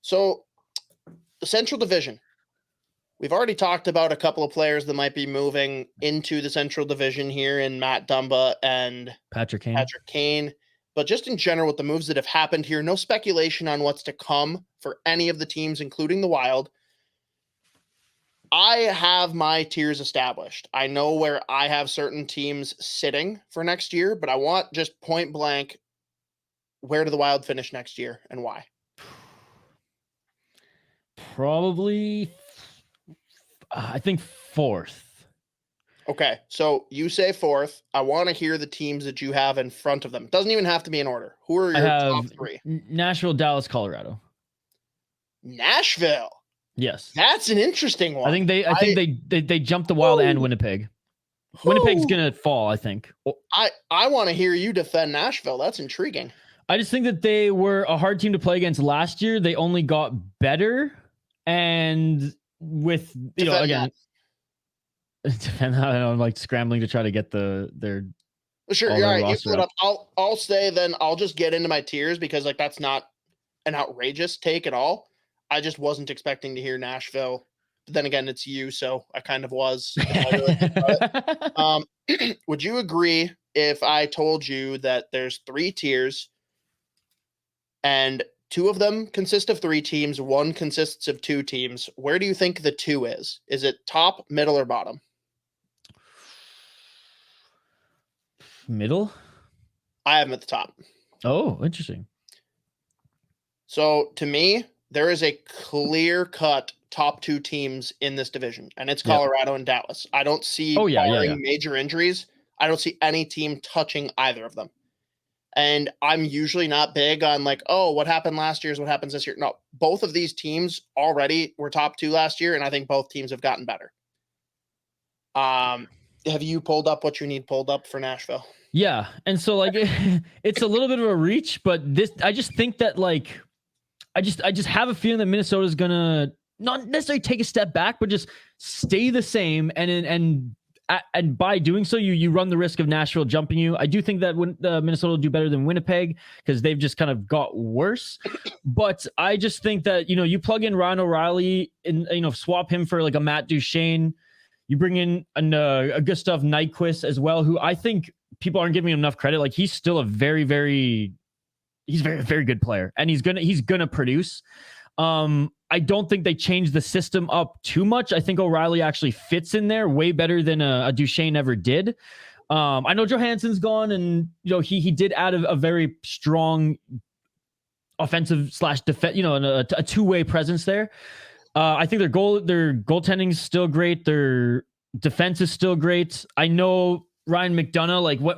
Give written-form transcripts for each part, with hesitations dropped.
So the Central Division. We've already talked about a couple of players that might be moving into the Central Division here in Matt Dumba and Patrick Kane. But just in general, with the moves that have happened here, no speculation on what's to come for any of the teams, including the Wild. I have my tiers established. I know where I have certain teams sitting for next year, but I want just point blank, where do the Wild finish next year and why? Probably, I think 4th. Okay, so you say 4th. I want to hear the teams that you have in front of them. It doesn't even have to be in order. Who are your top 3? Nashville, Dallas, Colorado. Nashville. Yes, that's an interesting one. I think they jumped the Wild and Winnipeg. Winnipeg's gonna fall, I think. I want to hear you defend Nashville. That's intriguing. I just think that they were a hard team to play against last year. They only got better, and with again, defend that. I'm like scrambling to try to get their. Sure, all right. You put up. I'll say then. I'll just get into my tiers because that's not an outrageous take at all. I just wasn't expecting to hear Nashville. But then again, it's you, so I kind of was. Would you agree if I told you that there's 3 tiers and 2 of them consist of 3 teams, 1 consists of 2 teams? Where do you think the 2 is? Is it top, middle, or bottom? Middle? I have them at the top. Oh, interesting. So to me, there is a clear-cut top 2 teams in this division, and it's Colorado and Dallas. I don't see major injuries. I don't see any team touching either of them. And I'm usually not big on what happened last year is what happens this year. No, both of these teams already were top 2 last year, and I think both teams have gotten better. Have you pulled up what you need pulled up for Nashville? Yeah, and so it's a little bit of a reach, but I just think that I just have a feeling that Minnesota is gonna not necessarily take a step back, but just stay the same. And by doing so, you run the risk of Nashville jumping you. I do think that Minnesota will do better than Winnipeg because they've just kind of got worse. But I just think that you plug in Ryan O'Reilly and swap him for a Matt Duchene. You bring in a Gustav Nyquist as well, who I think people aren't giving him enough credit. He's still a very, very good player, and he's gonna produce. I don't think they changed the system up too much. I think O'Reilly actually fits in there way better than a Duchene ever did. I know Johansson's gone, and he did add a very strong offensive / defense, a 2-way presence there. I think their goaltending is still great. Their defense is still great. I know Ryan McDonagh.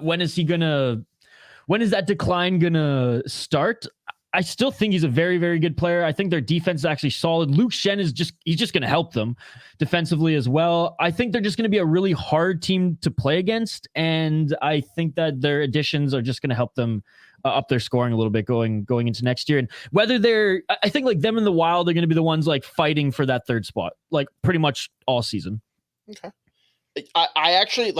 When is that decline gonna start? I still think he's a very, very good player. I think their defense is actually solid. Luke Schenn he's just going to help them defensively as well. I think they're just going to be a really hard team to play against, and I think that their additions are just going to help them up their scoring a little bit going into next year. And whether I think them and the Wild are going to be the ones fighting for that 3rd spot, pretty much all season. Okay. I actually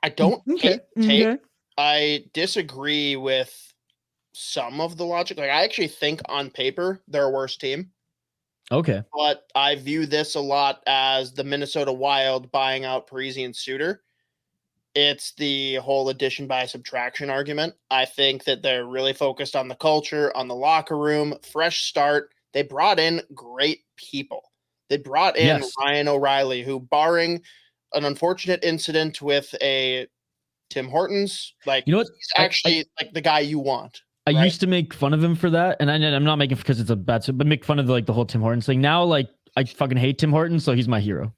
I don't take. Okay. I disagree with some of the logic. I actually think on paper they're a worse team. Okay. But I view this a lot as the Minnesota Wild buying out Parise and Suter. It's the whole addition by subtraction argument. I think that they're really focused on the culture, on the locker room, fresh start. They brought in great people. They brought in Ryan O'Reilly, who, barring an unfortunate incident with a Tim Hortons, he's actually the guy you want. I used to make fun of him for that, and I'm not making it because it's a bad, but make fun of the whole Tim Hortons thing. Now, I fucking hate Tim Hortons, so he's my hero.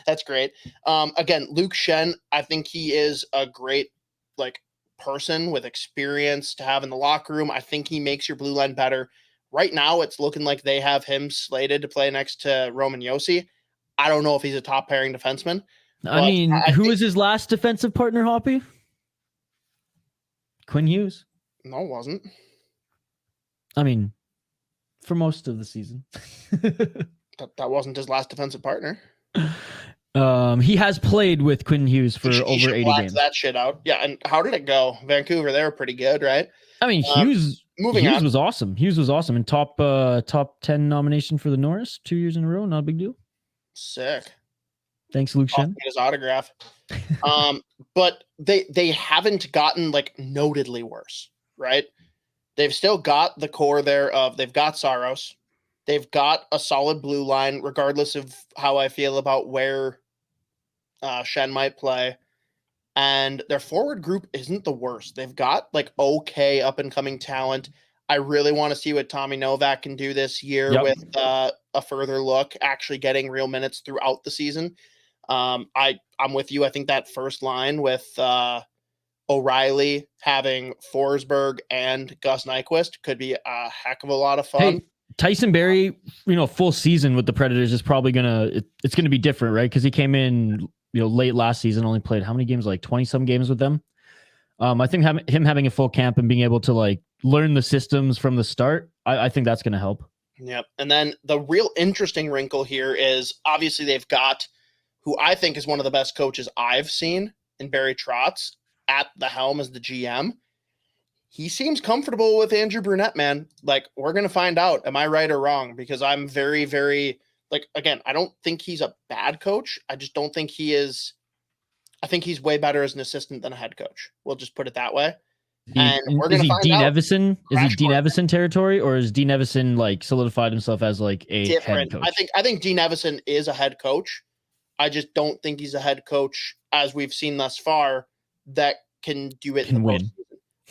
That's great. Again, Luke Schenn, I think he is a great person with experience to have in the locker room. I think he makes your blue line better. Right now, it's looking like they have him slated to play next to Roman Josi. I don't know if he's a top pairing defenseman. I mean, who was his last defensive partner, Hoppy? Quinn Hughes. No, it wasn't. I mean, for most of the season. that wasn't his last defensive partner. He has played with Quinn Hughes for over 80 games. That shit out. Yeah, and how did it go? Vancouver, they were pretty good, right? I mean, Hughes moving Hughes on. was awesome. Hughes was awesome. And top 10 nomination for the Norris 2 years in a row. Not a big deal. Sick. Thanks, Luke Shen. His autograph. But they haven't gotten like notedly worse, right? They've still got the core there of they've got Saros. They've got a solid blue line, regardless of how I feel about where Shen might play. And their forward group isn't the worst. They've got like okay up and coming talent. I really want to see what Tommy Novak can do this year with a further look, actually getting real minutes throughout the season. I'm with you. I think that first line with O'Reilly having Forsberg and Gus Nyquist could be a heck of a lot of fun. Hey, Tyson Barrie, full season with the Predators is probably it's gonna be different, right? Because he came in, late last season, only played how many games? Like 20-some games with them. I think him having a full camp and being able to like learn the systems from the start, I think that's gonna help. Yep. And then the real interesting wrinkle here is obviously they've got who I think is one of the best coaches I've seen in Barry Trotz at the helm as the GM. He seems comfortable with Andrew Brunette, man. Like, we're going to find out. Am I right or wrong? Because I'm very, very, again, I don't think he's a bad coach. I just don't think he is. I think he's way better as an assistant than a head coach. We'll just put it that way. And we're going to find Dean out. Evison? Is he Dean Evison territory, or is Dean Evison like solidified himself as like a head coach? I think Dean Evison is a head coach. I just don't think he's a head coach, as we've seen thus far, that can do it in the postseason.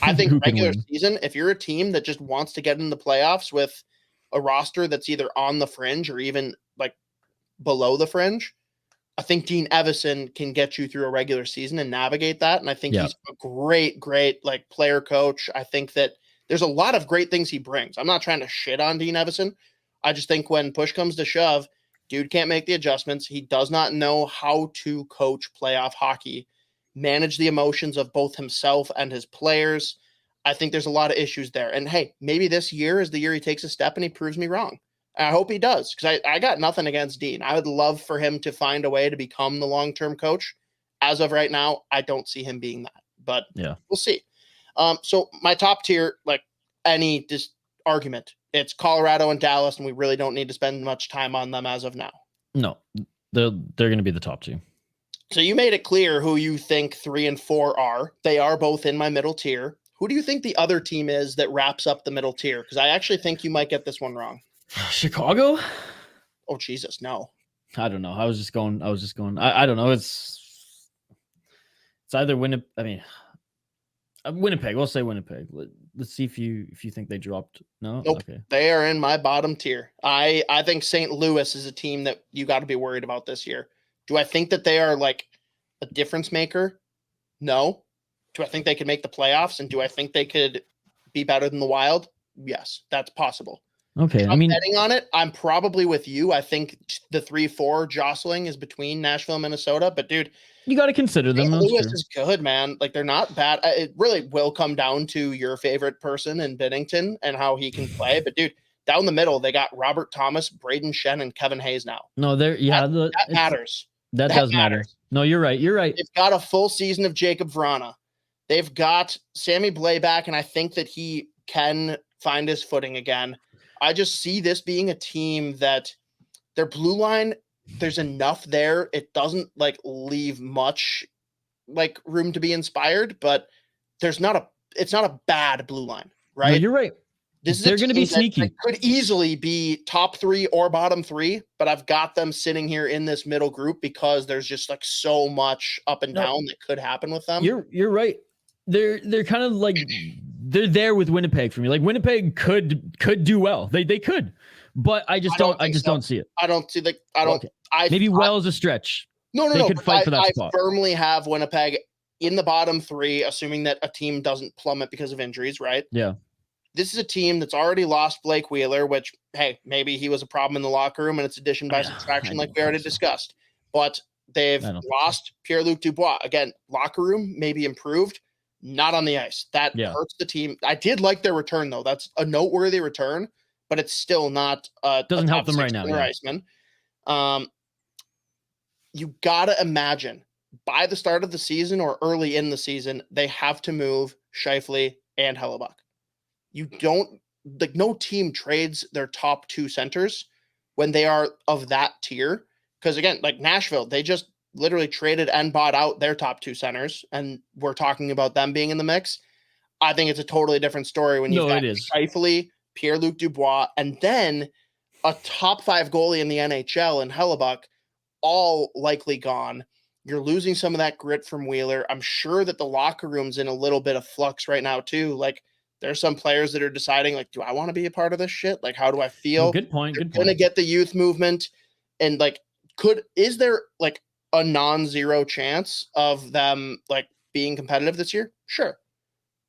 I think regular season, if you're a team that just wants to get in the playoffs with a roster that's either on the fringe or even like below the fringe, I think Dean Evison can get you through a regular season and navigate that. And I think he's a great like player coach. I think that there's a lot of great things he brings. I'm not trying to shit on Dean Evison. I just think when push comes to shove, dude can't make the adjustments. He does not know how to coach playoff hockey, manage the emotions of both himself and his players. I think there's a lot of issues there. And hey, maybe this year is the year he takes a step and he proves me wrong. I hope he does, because I got nothing against Dean. I would love for him to find a way to become the long-term coach. As of right now, I don't see him being that, but we'll see. So my top tier, like any argument, it's Colorado and Dallas, and we really don't need to spend much time on them as of now. No, they're going to be the top two. So you made it clear who you think 3 and 4 are. They are both in my middle tier. Who do you think the other team is that wraps up the middle tier? Because I actually think you might get this one wrong. Chicago? Oh, Jesus, no. I don't know. I was just going. I don't know. It's either Winnipeg. I mean, Winnipeg. We'll say Winnipeg. Let's see if you think they dropped. No, nope. Okay. They are in my bottom tier. I think St. Louis is a team that you got to be worried about this year. Do I think that they are like a difference maker? No. Do I think they could make the playoffs? And do I think they could be better than the Wild? Yes, that's possible. Okay. If I'm betting on it, I'm probably with you. I think the 3-4 jostling is between Nashville and Minnesota. But, dude, you got to consider them. St. Louis is good, man. Like, they're not bad. It really will come down to your favorite person in Binnington and how he can play. But, dude, down the middle, they got Robert Thomas, Braden Shen, and Kevin Hayes now. No, that matters. That does matter. No, you're right. They've got a full season of Jacob Vrana. They've got Sammy Blais back, and I think that he can find his footing again. I just see this being a team that their blue line, there's enough there. It doesn't like leave much like room to be inspired, but it's not a bad blue line, right? No, you're right. They're going to be sneaky. That could easily be top 3 or bottom 3, but I've got them sitting here in this middle group because there's just like so much up and down that could happen with them. You're right. They're kind of like they're there with Winnipeg for me. Like Winnipeg could do well. They could, but I just don't see it. I don't see maybe Wells a stretch. No. They could fight for that spot. I firmly have Winnipeg in the bottom 3, assuming that a team doesn't plummet because of injuries, right? Yeah. This is a team that's already lost Blake Wheeler, which, hey, maybe he was a problem in the locker room and it's addition by subtraction like we already discussed. But they've lost Pierre-Luc Dubois. Again, locker room maybe improved, not on the ice. That hurts the team. I did like their return, though. That's a noteworthy return, but it's still not doesn't help them right now. Iceman. You got to imagine by the start of the season or early in the season, they have to move Scheifele and Hellebuck. you don't, like, no team trades their top 2 centers when they are of that tier. Because again, like Nashville, they just literally traded and bought out their top 2 centers, and we're talking about them being in the mix. I think it's a totally different story when you've got Scheifele, Pierre-Luc Dubois, and then a top 5 goalie in the NHL in Hellebuck, all likely gone. You're losing some of that grit from Wheeler. I'm sure that the locker room's in a little bit of flux right now too. Like, there's some players that are deciding, like, do I want to be a part of this shit? Like, how do I feel? Good point. You're gonna get the youth movement, and like, is there like a non-zero chance of them like being competitive this year? Sure.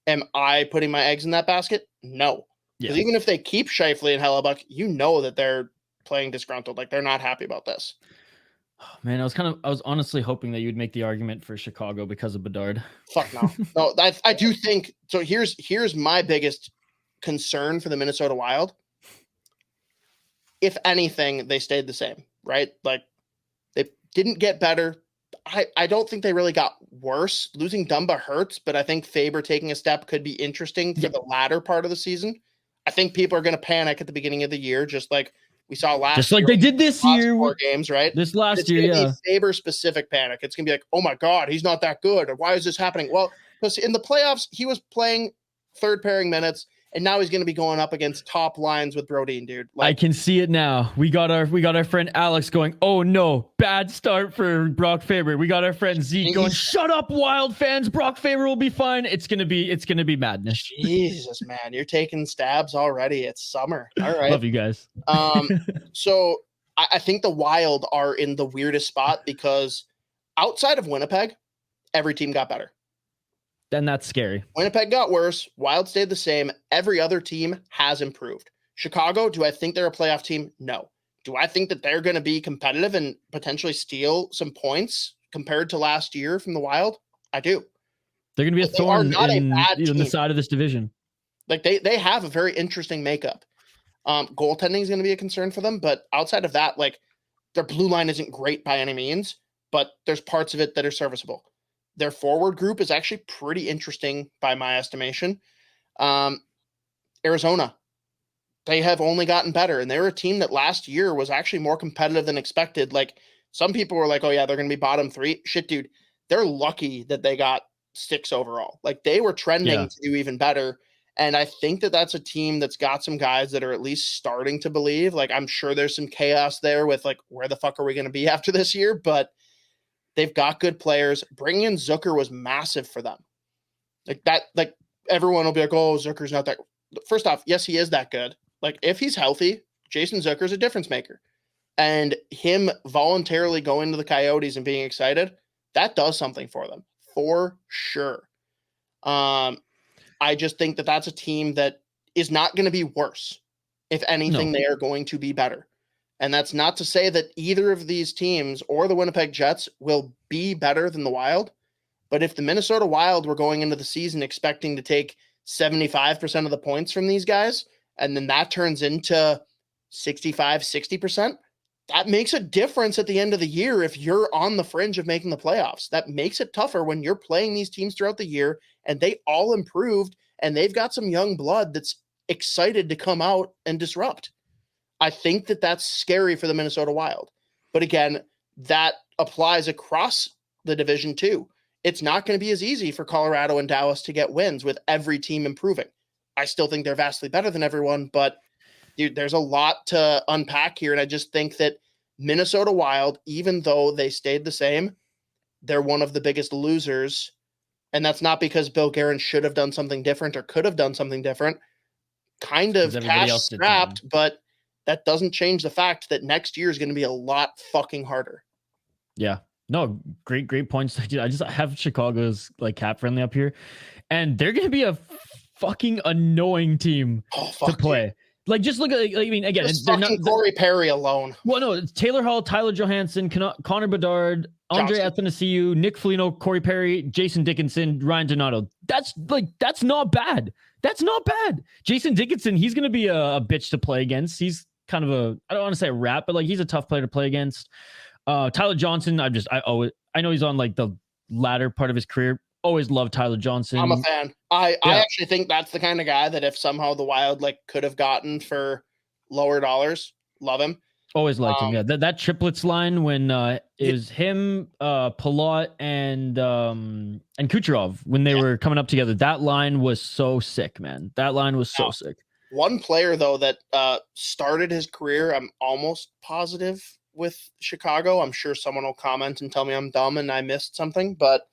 Am I putting my eggs in that basket? No. Because even if they keep Scheifele and Hellebuck, you know that they're playing disgruntled. Like, they're not happy about this. Oh, man, I was honestly hoping that you'd make the argument for Chicago because of Bedard. Fuck no. No, I do think so. Here's my biggest concern for the Minnesota Wild. If anything, they stayed the same, right? Like, they didn't get better. I don't think they really got worse. Losing Dumba hurts, but I think Faber taking a step could be interesting for the latter part of the season. I think people are going to panic at the beginning of the year, just like we saw last year. Just like they did this year. 4 games, right? This last year, yeah. Faber-specific panic. It's going to be like, oh my God, he's not that good. Or why is this happening? Well, because in the playoffs, he was playing third pairing minutes, and now he's going to be going up against top lines with Brodin, dude. Like, I can see it now. We got our friend Alex going, oh no, bad start for Brock Faber. We got our friend Zeke going, shut up, Wild fans. Brock Faber will be fine. It's gonna be madness. Jesus, man, you're taking stabs already. It's summer. All right, love you guys. So I think the Wild are in the weirdest spot because outside of Winnipeg, every team got better. Then that's scary. Winnipeg got worse. Wild stayed the same. Every other team has improved. Chicago, do I think they're a playoff team? No. Do I think that they're going to be competitive and potentially steal some points compared to last year from the Wild? I do. They're going to be a thorn in the side of this division. Like, they have a very interesting makeup. Goaltending is going to be a concern for them, but outside of that, like, their blue line isn't great by any means, but there's parts of it that are serviceable. Their forward group is actually pretty interesting by my estimation. Arizona, they have only gotten better, and they were a team that last year was actually more competitive than expected. Like, some people were like, oh yeah, they're going to be bottom 3. Shit, dude, they're lucky that they got 6 overall. Like, they were trending to do even better. And I think that that's a team that's got some guys that are at least starting to believe. Like, I'm sure there's some chaos there with like, where the fuck are we going to be after this year? But they've got good players. Bringing in Zucker was massive for them. Like that, like everyone will be like, oh, Zucker's not that. First off, yes, he is that good. Like, if he's healthy, Jason Zucker's a difference maker. And him voluntarily going to the Coyotes and being excited, that does something for them, for sure. I just think that that's a team that is not going to be worse. If anything, they are going to be better. And that's not to say that either of these teams or the Winnipeg Jets will be better than the Wild. But if the Minnesota Wild were going into the season expecting to take 75% of the points from these guys, and then that turns into 65, 60%, that makes a difference at the end of the year if you're on the fringe of making the playoffs. That makes it tougher when you're playing these teams throughout the year, and they all improved, and they've got some young blood that's excited to come out and disrupt. I think that that's scary for the Minnesota Wild. But again, that applies across the division too. It's not going to be as easy for Colorado and Dallas to get wins with every team improving. I still think they're vastly better than everyone, but dude, there's a lot to unpack here. And I just think that Minnesota Wild, even though they stayed the same, they're one of the biggest losers. And that's not because Bill Guerin should have done something different or could have done something different. Kind of cash strapped, but that doesn't change the fact that next year is going to be a lot fucking harder. Yeah. No, great points. I just have Chicago's like cap friendly up here, and they're going to be a fucking annoying team to play. Dude. Like, just look at, like, I mean, again, they're not Corey Perry alone. Well, no, it's Taylor Hall, Tyler Johansson, Connor Bedard, Andre Athanasiou, Nick Foligno, Corey Perry, Jason Dickinson, Ryan Donato. That's not bad. That's not bad. Jason Dickinson, he's going to be a bitch to play against. He's kind of I don't want to say a rat, but like, he's a tough player to play against. Tyler Johnson, I know he's on like the latter part of his career. Always loved Tyler Johnson. I'm a fan. I actually think that's the kind of guy that if somehow the Wild like could have gotten for lower dollars, love him. Always liked him. Yeah, that triplets line when it was him, Palat, and Kucherov when they were coming up together. That line was so sick, man. That line was so sick. One player though that started his career, I'm almost positive with Chicago. I'm sure someone will comment and tell me I'm dumb and I missed something, but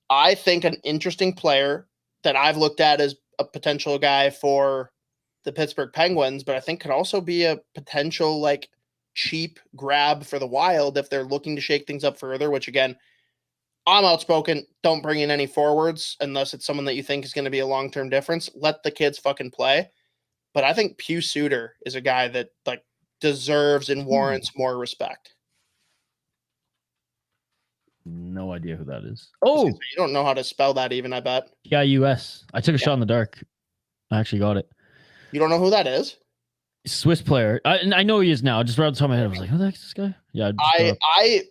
I think an interesting player that I've looked at as a potential guy for the Pittsburgh Penguins, but I think could also be a potential like cheap grab for the Wild if they're looking to shake things up further, which again, I'm outspoken. Don't bring in any forwards unless it's someone that you think is going to be a long-term difference. Let the kids fucking play. But I think Pius Suter is a guy that like deserves and warrants more respect. No idea who that is. Oh, you don't know how to spell that even, I bet. P-I-U-S. I took a shot in the dark. I actually got it. You don't know who that is? Swiss player. I know he is now. Just right off the top of my head, I was like, who the heck is this guy? Yeah. I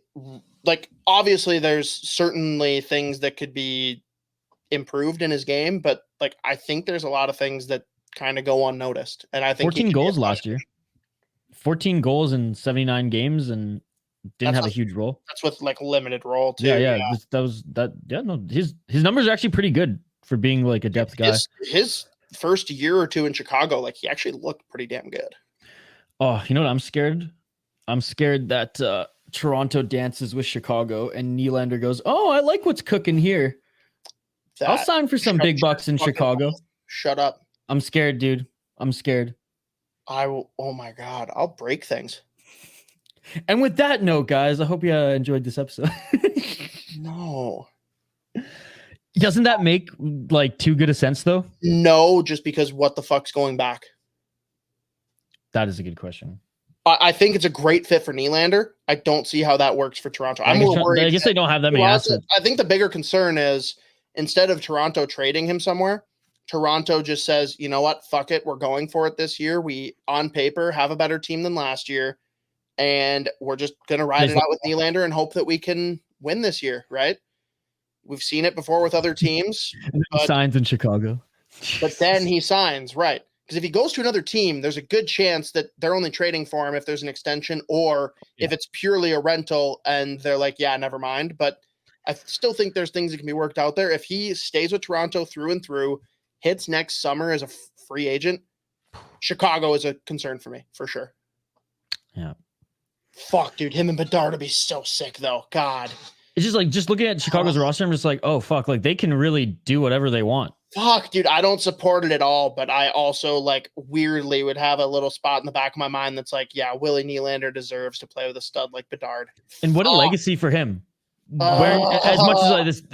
like, obviously there's certainly things that could be improved in his game, but like, I think there's a lot of things that kind of go unnoticed. And I think 14 goals last year. 14 goals in 79 games and didn't have a huge role. That's with like limited role too. Yeah. His numbers are actually pretty good for being like a depth guy. His first year or two in Chicago, like he actually looked pretty damn good. Oh, you know what? I'm scared. I'm scared that Toronto dances with Chicago and Nylander goes, "Oh, I like what's cooking here. I'll sign for some big bucks in Chicago." Shut up. I'm scared, dude. I'm scared. I will. Oh my God. I'll break things. And with that note, guys, I hope you enjoyed this episode. No. Doesn't that make like too good a sense though? No, just because what the fuck's going back? That is a good question. I think it's a great fit for Nylander. I don't see how that works for Toronto. I'm more worried. I guess they don't have that many assets. I think the bigger concern is instead of Toronto trading him somewhere, Toronto just says, you know what, fuck it. We're going for it this year. We, on paper, have a better team than last year. And we're just going to ride it out with Nylander and hope that we can win this year, right? We've seen it before with other teams. He signs in Chicago. But then he signs, right? Because if he goes to another team, there's a good chance that they're only trading for him if there's an extension or if it's purely a rental and they're like, yeah, never mind. But I still think there's things that can be worked out there. If he stays with Toronto through and through, hits next summer as a free agent, Chicago is a concern for me, for sure. Yeah. Fuck, dude. Him and Bedard would be so sick, though. God. It's just like, just looking at Chicago's roster, I'm just like, oh, fuck. Like, they can really do whatever they want. Fuck, dude. I don't support it at all, but I also, like, weirdly would have a little spot in the back of my mind that's like, yeah, Willie Nylander deserves to play with a stud like Bedard. And what a legacy for him. Where, as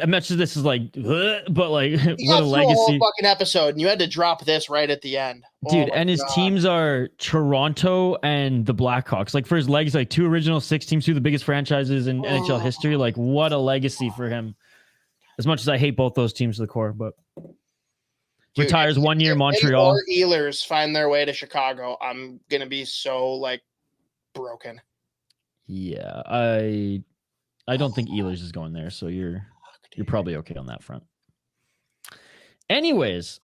much as this is like, but like, what a legacy! Whole fucking episode, and you had to drop this right at the end, dude. And his teams are Toronto and the Blackhawks. Like for his legacy, like 2 original 6 teams, 2 of the biggest franchises in NHL history. Like what a legacy for him. As much as I hate both those teams to the core, but dude, retires 1 year in Montreal. Or Ehlers find their way to Chicago. I'm gonna be so like broken. Yeah, I don't think Ehlers is going there, so you're probably okay on that front. Anyways,